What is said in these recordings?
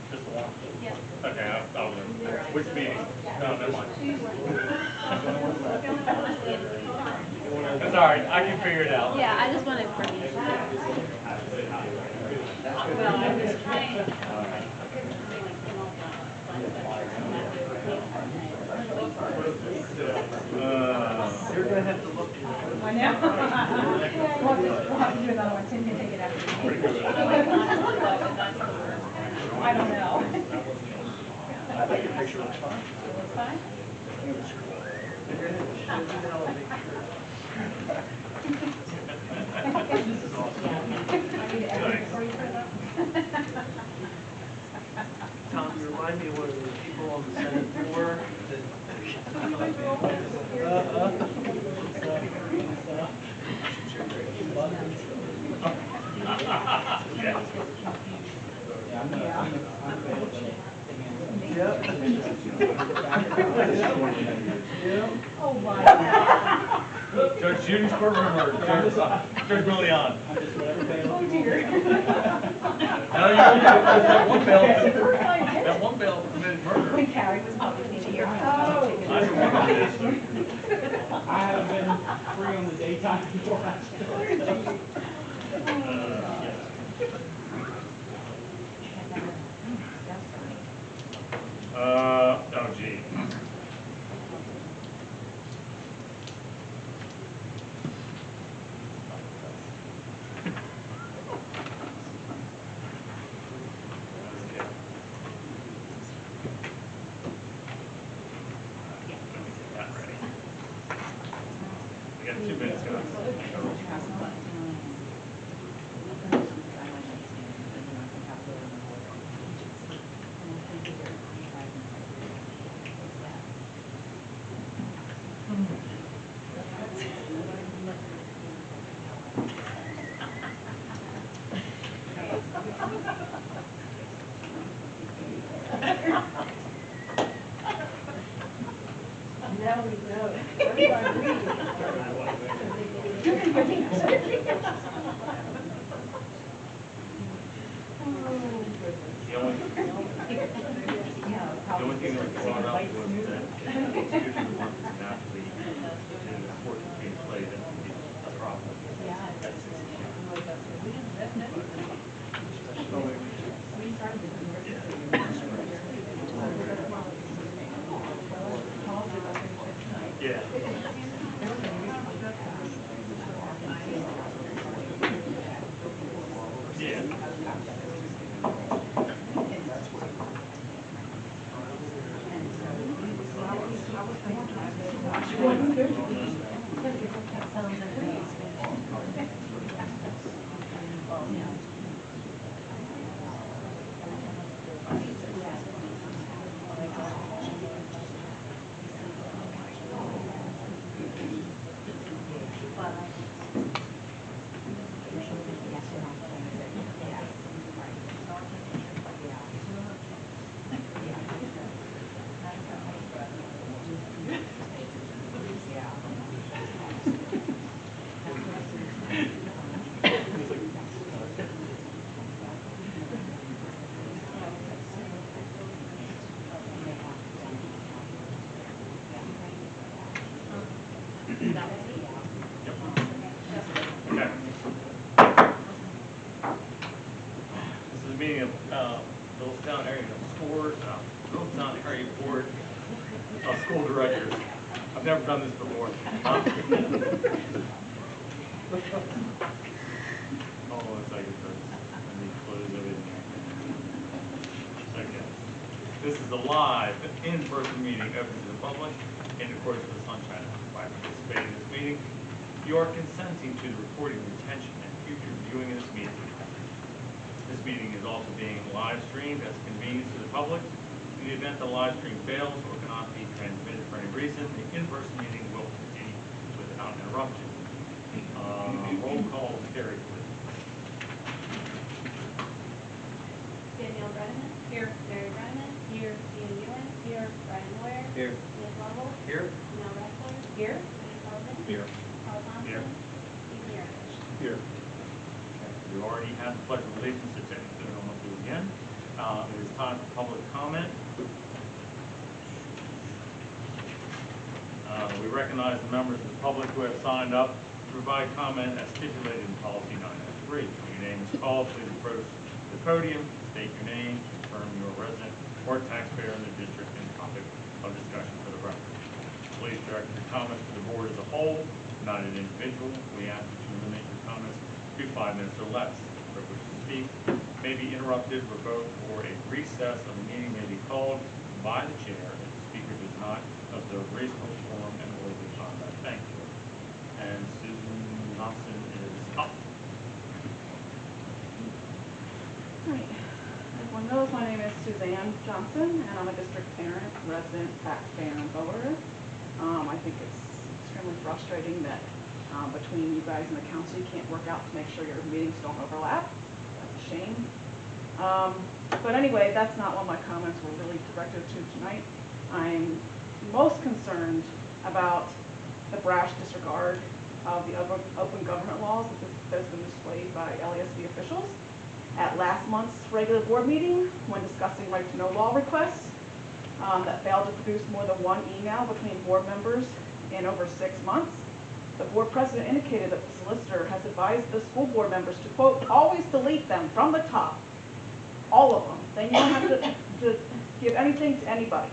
Just the one? Yeah. Okay, I'll which meeting? No, never mind. It's all right, I can figure it out. Yeah, I just wanted permission. Well, I was trying. You're gonna have to look. I know. We'll have to do another one. Tim can take it after. I don't know. I think your picture looks fine. Looks fine? This is awesome. I need to edit it for you for that. Tom, you remind me of one of the people on the Senate floor Oh, my God. Judge Judy's courtroom or Judge Millian? Oh, dear. No, that one bail, that one bail committed murder. When Carrie was publishing a year ago. I don't want this. I have been free on the daytime before I started. Oh gee. We got 2 minutes, guys. Now we know. Everybody read. The only thing that was brought up was that if the constitution wants to naturally in the court is being played, that would be a problem. Yeah. Yeah. Okay. This is a meeting of Littlestown area Littlestown area board of school directors. I've never done this before. Hold on a second, folks. Let me close everything. Okay. This is a live, in-person meeting open to the public in accordance with the Sunshine Act. By participating in this meeting, you are consenting to the recording, retention, and future viewing of this meeting. This meeting is also being live streamed as convenience to the public. In the event the live stream fails or cannot be transmitted for any reason, the in-person meeting will continue without interruption. Roll call, Terry, please. Danielle Brennan. Here. Mary Brennan. Here. Ian Ewan. Here. Brian Here. Nick Lovell, Here. Mel Wrestler, Here? Randy Feldman, Here. Paul Thompson, Here. Steve Maravich. Here. You already had the pledge of allegiance, so technically we don't want to do it again. It is time for public comment. We recognize the members of the public who have signed up to provide comment as stipulated in policy 903. When your name is called, please approach the podium, state your name, confirm you are a resident or taxpayer in the district and topic of discussion for the record. Please direct your comments to the board as a whole, not an individual. We ask that you limit your comments to 5 minutes or less. The privilege to speak may be interrupted, revoked, or a recess of the meeting may be called by the chair if the speaker does not observe reasonable form and orderly conduct. Thank you. And Susan Thompson is up. Right. Everyone knows my name is Suzanne Johnson, and I'm a district parent, resident, taxpayer, and voter. I think it's extremely frustrating that between you guys and the council, you can't work out to make sure your meetings don't overlap. That's a shame. But anyway, that's not what my comments were really directed to tonight. I'm most concerned about the brash disregard of the open government laws that has been displayed by LASB officials at last month's regular board meeting when discussing right to know law requests that failed to produce more than one email between board members in over 6 months. The board president indicated that the solicitor has advised the school board members to, quote, always delete them from the top, all of them. Then you don't have to give anything to anybody.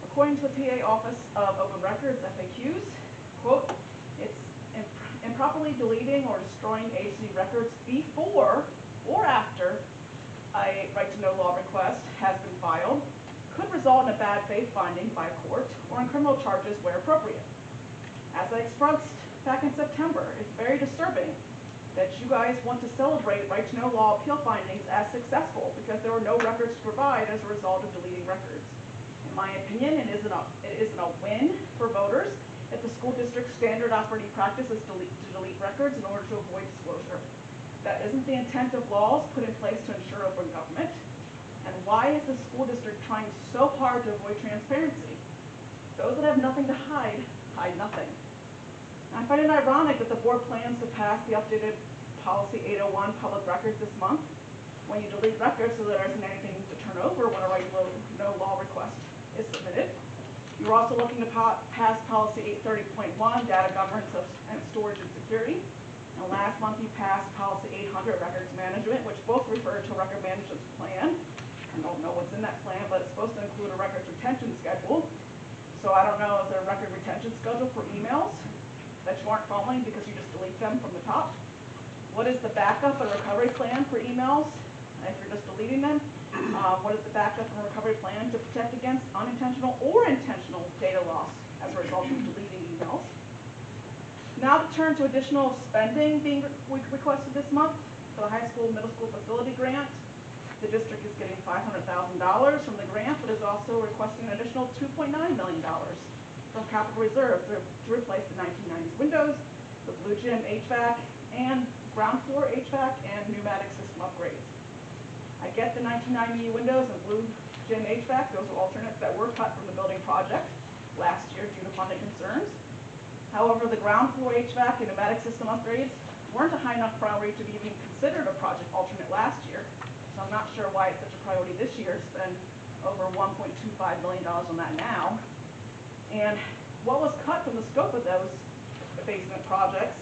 According to the PA Office of Open Records, FAQs, quote, it's improperly deleting or destroying agency records before or after a right to know law request has been filed could result in a bad faith finding by a court or in criminal charges where appropriate. As I expressed back in September, it's very disturbing that you guys want to celebrate right to know law appeal findings as successful because there were no records to provide as a result of deleting records. In my opinion, it isn't a win for voters if the school district's standard operating practice is to delete records in order to avoid disclosure. That isn't the intent of laws put in place to ensure open government. And why is the school district trying so hard to avoid transparency? Those that have nothing to hide, hide nothing. I find it ironic that the board plans to pass the updated policy 801 public records this month when you delete records so there isn't anything to turn over when a right to know law request is submitted. You're also looking to pass policy 830.1, data governance and storage and security. And last month you passed policy 800, records management, which both refer to a record management plan. I don't know what's in that plan, but it's supposed to include a records retention schedule. So I don't know, is there a record retention schedule for emails that you aren't following because you just delete them from the top? What is the backup and recovery plan for emails if you're just deleting them? What is the backup and recovery plan to protect against unintentional or intentional data loss as a result of deleting emails? Now to turn to additional spending being requested this month for the high school, middle school facility grant. The district is getting $500,000 from the grant, but is also requesting an additional $2.9 million from capital reserve to replace the 1990s windows, the blue gym HVAC, and ground floor HVAC and pneumatic system upgrades. I get the 1990 windows and blue gym HVAC. Those are alternates that were cut from the building project last year due to funding concerns. However, the ground floor HVAC and pneumatic system upgrades weren't a high enough priority to be even considered a project alternate last year. So I'm not sure why it's such a priority this year to spend over $1.25 million on that now. And what was cut from the scope of those basement projects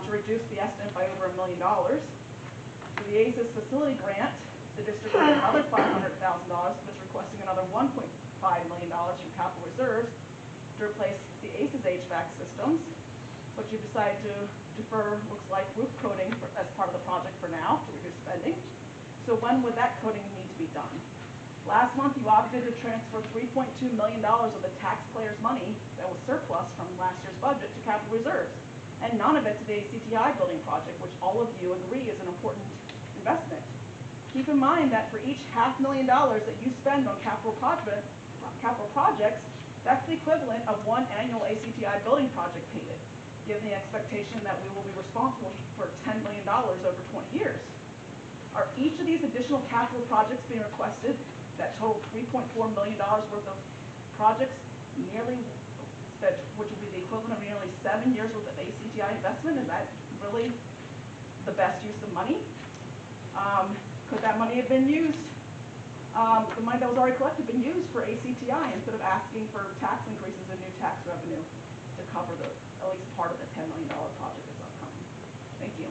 to reduce the estimate by over $1 million? For the ACES facility grant, the district got another $500,000, but is requesting another $1.5 million from capital reserves to replace the ACES HVAC systems, but you've decided to defer, looks like, roof coating as part of the project for now to reduce spending. So when would that coating need to be done? Last month, you opted to transfer $3.2 million of the taxpayers' money that was surplus from last year's budget to capital reserves, and none of it to the ACTI building project, which all of you agree is an important investment. Keep in mind that for each $500,000 that you spend on capital projects, that's the equivalent of one annual ACTI building project payment, given the expectation that we will be responsible for $10 million over 20 years. Are each of these additional capital projects being requested that total $3.4 million worth of projects nearly, which would be the equivalent of nearly 7 years worth of ACTI investment. Is that really the best use of money? Could that money have been used, the money that was already collected, been used for ACTI instead of asking for tax increases and new tax revenue to cover at least part of the $10 million project that's upcoming? Thank you.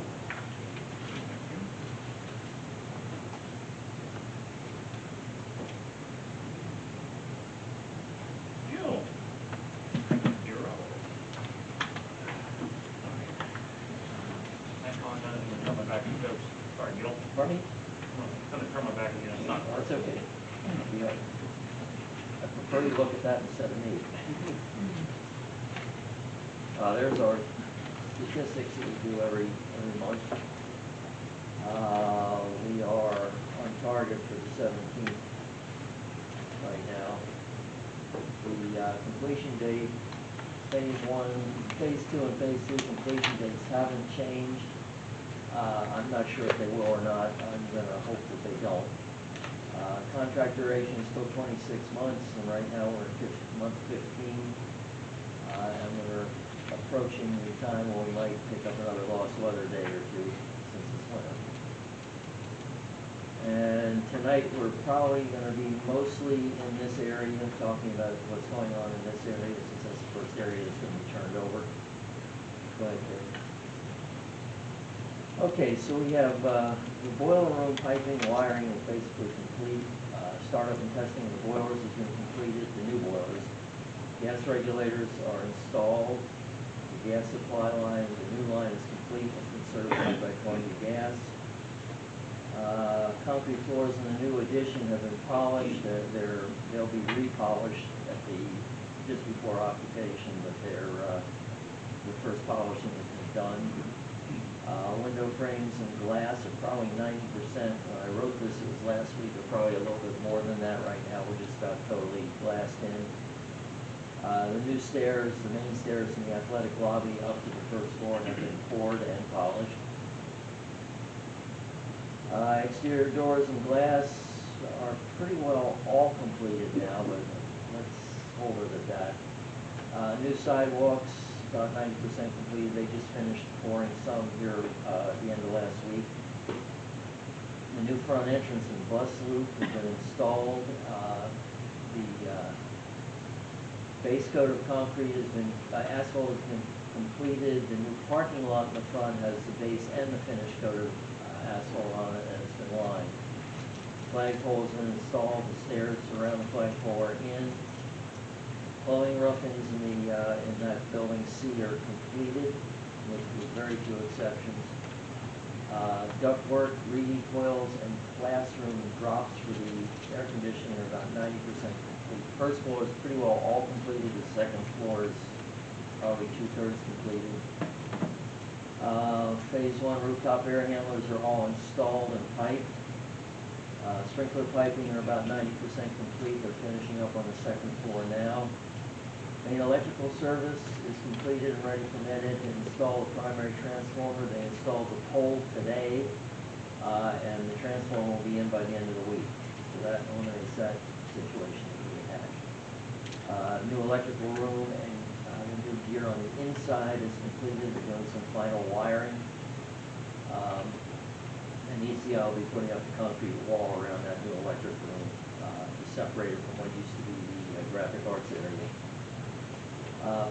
Gil, you're up. I apologize, I'm gonna turn my back to Coach. Sorry, Gil. Pardon me? I'm gonna turn my back again, it's not. That's okay. Yeah. I prefer you look at that instead of me. There's our statistics that we do every month. We are on target for the 17th right now. The completion date, phase 1, phase 2, and phase 3 completion dates haven't changed. I'm not sure if they will or not. I'm going to hope that they don't. Contract duration is still 26 months, and right now we're in month 15. And we're approaching the time where we might pick up another lost weather day or two since it's winter. And tonight we're probably going to be mostly in this area, talking about what's going on in this area, since that's the first area that's going to be turned over. Go ahead, Dave. Okay, so we have the boiler room piping and wiring is basically complete. Startup and testing of the boilers has been completed, the new boilers. Gas regulators are installed. The gas supply line, the new line is complete. It's been certified by Columbia Gas. Concrete floors in the new addition have been polished. They'll be repolished just before occupation, but the first polishing has been done. Window frames and glass are probably 90%. When I wrote this, it was last week. They're probably a little bit more than that right now. We're just about totally glassed in. The new stairs, the main stairs in the athletic lobby up to the first floor have been poured and polished. Exterior doors and glass are pretty well all completed now, but let's hold it at that. New sidewalks, about 90% completed. They just finished pouring some here at the end of last week. The new front entrance and bus loop has been installed. The base coat of concrete has been, asphalt has been completed. The new parking lot in the front has the base and the finished coat of asphalt on it, and it's been lined. Flagpole has been installed. The stairs around the flagpole are in. Plumbing rough-ins in that building C are completed, with very few exceptions. Ductwork, reading coils, and classroom drops for the air conditioning are about 90% complete. First floor is pretty well all completed. The second floor is probably 2/3 completed. Phase 1 rooftop air handlers are all installed and piped. Sprinkler piping are about 90% complete. They're finishing up on the second floor now. Main electrical service is completed and ready for Med Ed to install the primary transformer. They installed the pole today, and the transformer will be in by the end of the week. So that eliminates that situation that we had. New electrical room and the new gear on the inside is completed. They're doing some final wiring. And ECI will be putting up the concrete wall around that new electric room to separate it from what used to be the graphic arts area.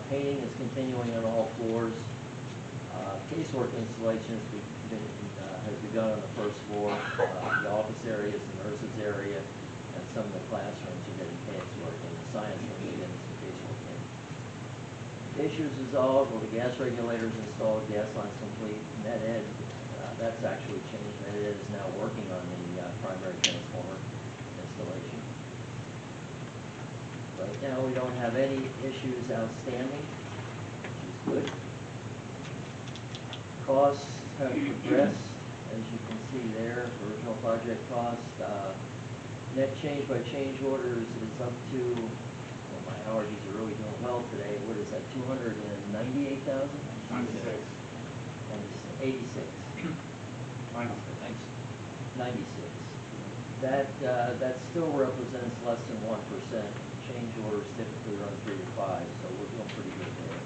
Painting is continuing on all floors. Casework installation has begun on the first floor. The office areas, the nurses area, and some of the classrooms are getting casework, and the science room is getting some casework in. Issues resolved. Well, the gas regulators installed, gas lines complete. Med Ed, that's actually changed. Med Ed is now working on the primary transformer installation. Right now, we don't have any issues outstanding, which is good. Costs have progressed, as you can see there. Original project cost, net change by change orders is up to, well, my allergies are really doing well today. What is that, 298,000? 96. 86. 96. Thanks. 96. That still represents less than 1%. Change orders typically run 3 to 5, so we're doing pretty good there.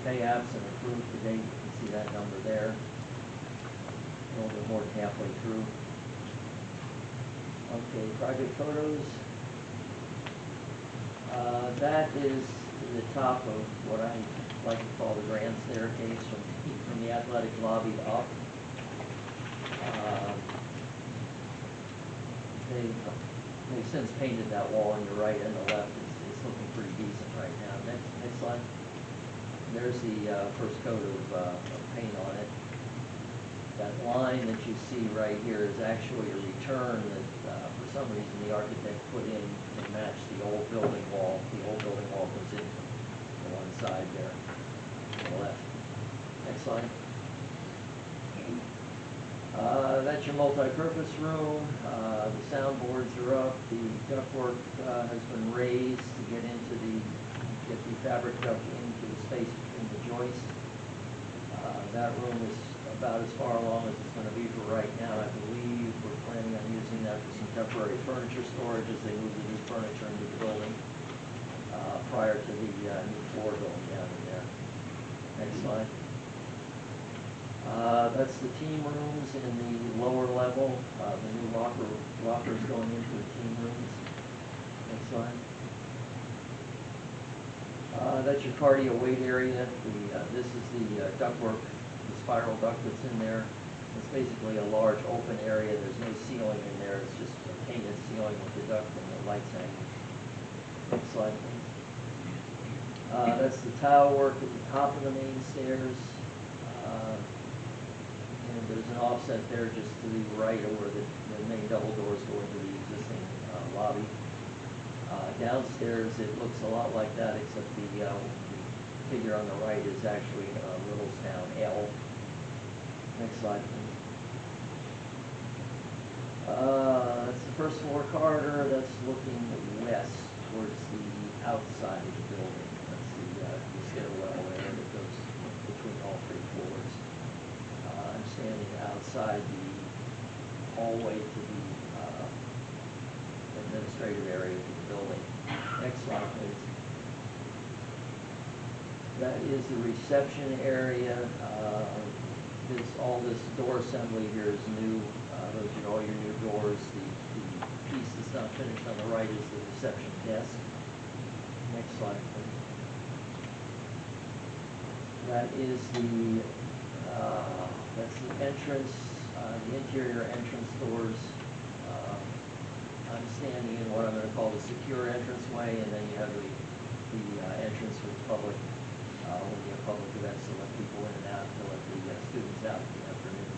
Pay apps and approved to date, you can see that number there. A little bit more than halfway through. Okay, project photos. That is the top of what I like to call the grand staircase from the athletic lobby up. They've since painted that wall on your right and the left. It's looking pretty decent right now. Next slide. There's the first coat of paint on it. That line that you see right here is actually a return that, for some reason, the architect put in to match the old building wall. The old building wall comes in on one side there, on the left. Next slide. That's your multi-purpose room. The soundboards are up. The ductwork has been raised to get the fabric duct into the space between the joists. That room is about as far along as it's going to be for right now. I believe we're planning on using that for some temporary furniture storage as they move the new furniture into the building prior to the new floor going down in there. Next slide. That's the team rooms in the lower level. The new lockers going into the team rooms. Next slide. That's your cardio weight area. This is the ductwork, the spiral duct that's in there. It's basically a large open area. There's no ceiling in there. It's just a painted ceiling with the duct and the lights hanging. Next slide, please. That's the tile work at the top of the main stairs. And there's an offset there just to the right of where the main double doors go into the existing lobby. Downstairs, it looks a lot like that, except the figure on the right is actually Littlestown L. Next slide, please. That's the first floor corridor. That's looking west towards the outside of the building. That's the stairwell there that goes between all 3 floors. I'm standing outside the hallway to the administrative area of the building. Next slide, please. That is the reception area. All this door assembly here is new. Those are all your new doors. The piece that's not finished on the right is the reception desk. Next slide, please. That is that's the entrance, the interior entrance doors. I'm standing in what I'm going to call the secure entranceway, and then you have the entrance for the public when you have public events to let people in and out, to let the students out in the afternoon.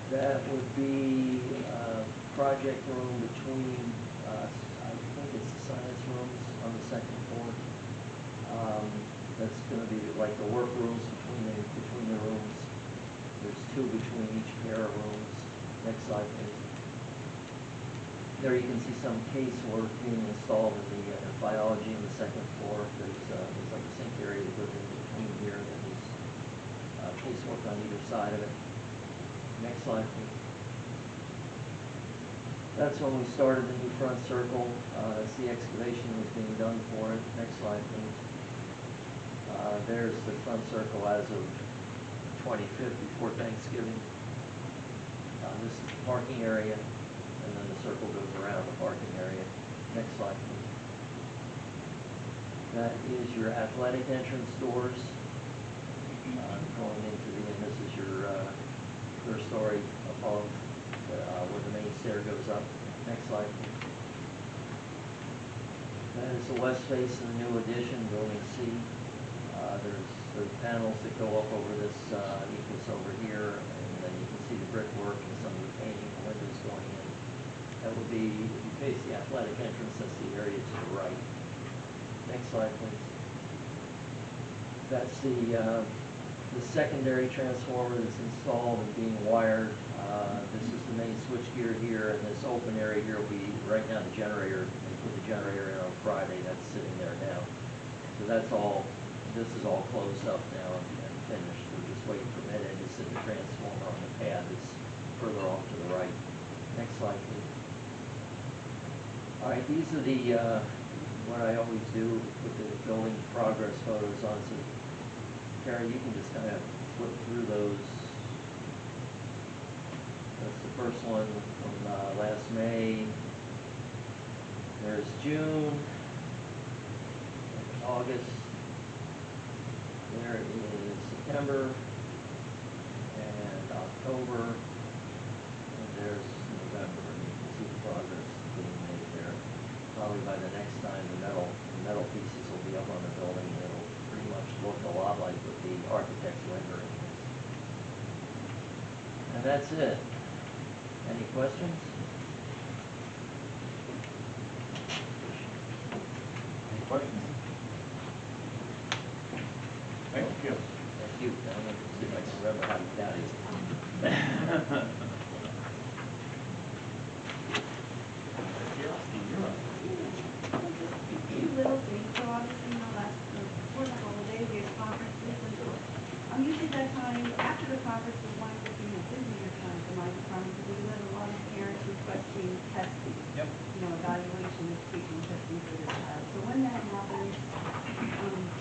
That would be a project room between, I think it's the science rooms on the 2nd floor. That's going to be like the work rooms between the rooms. There's 2 between each pair of rooms. Next slide, please. There you can see some casework being installed in the biology on the 2nd floor. There's like a sink area that goes in between here, and then there's casework on either side of it. Next slide, please. That's when we started the new front circle. That's the excavation that was being done for it. Next slide, please. There's the front circle as of 25th before Thanksgiving. This is the parking area, and then the circle goes around the parking area. Next slide, please. That is your athletic entrance doors. Going into and this is your first story above where the main stair goes up. Next slide, please. That is the west face of the new addition, building C. There's panels that go up over this ecus over here, and then you can see the brickwork and some of the painting, the windows going in. That would be, if you face the athletic entrance, that's the area to the right. Next slide, please. That's the secondary transformer that's installed and being wired. This is the main switchgear here, and this open area here will be, right now, the generator. They put the generator in on Friday. That's sitting there now. So that's all. This is all closed up now and finished. We're just waiting for minute. It's in the transformer on the pad that's further off to the right. Next slide, please. All right, these are the, what I always do, put the building progress photos on. So, Carrie, you can just kind of flip through those. That's the first one from last May. There's June, August. There is September and October. And there's November. And you can see the progress being made there. Probably by the next time the metal pieces will be up on the building, and it'll pretty much look a lot like what the architect's rendering is. And that's it. Any questions? Any questions? Thank you. Thank you. I'm going to see if I can remember how to count it. Little things, so obviously, you know, before the holidays, we have conferences, and so, usually that time, after the conferences, winds up being a busier time for my department, because we have a lot of parents requesting testing. Yep. You know, evaluation, education testing for their child. So when that happens,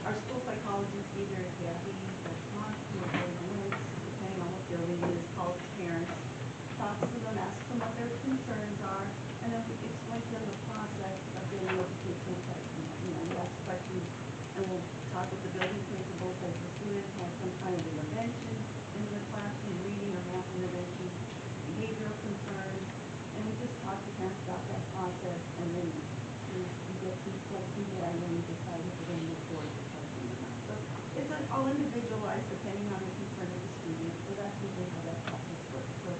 our school psychologist, either Gabby or Tom, depending on what building it is, calls parents, talks to them, asks them what their concerns are, and then we explain to them the process of getting educational testing. You know, we ask questions, and we'll talk with the building principals as the student has some kind of intervention in the classroom, reading or math intervention, behavioral concerns, and we just talk to parents about that process, and then we get some questions there, and then we decide if we're going to move forward with testing or not. So it's all individualized depending on the concern of the student, so that's usually how that process works. So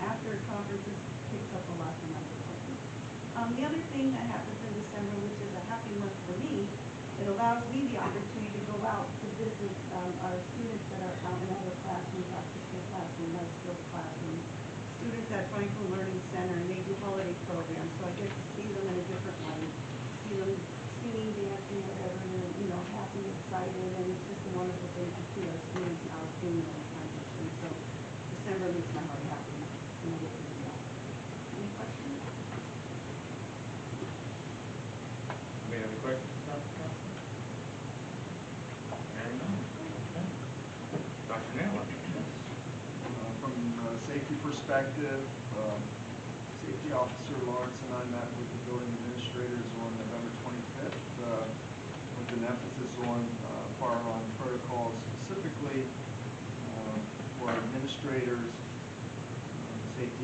after conferences picks up a lot for my department. The other thing that happens in December, which is a happy month for me, it allows me the opportunity to go out to visit our students that are out in other classrooms, after-school classrooms, life-skills classrooms, students at Franklin Learning Center, and they do holiday programs, so I get to see them in a different light, see them singing, dancing, whatever, and you know, happy, excited, and it's just a wonderful thing to see our students out doing those kinds of things. So December makes my heart happy, and I get to do that. Any questions? Any other questions about the council? Hearing none. Okay. Dr. Naylor? From a safety perspective, Safety Officer Lawrence and I met with the building administrators on November 25th with an emphasis on firearm protocols, specifically for administrators, safety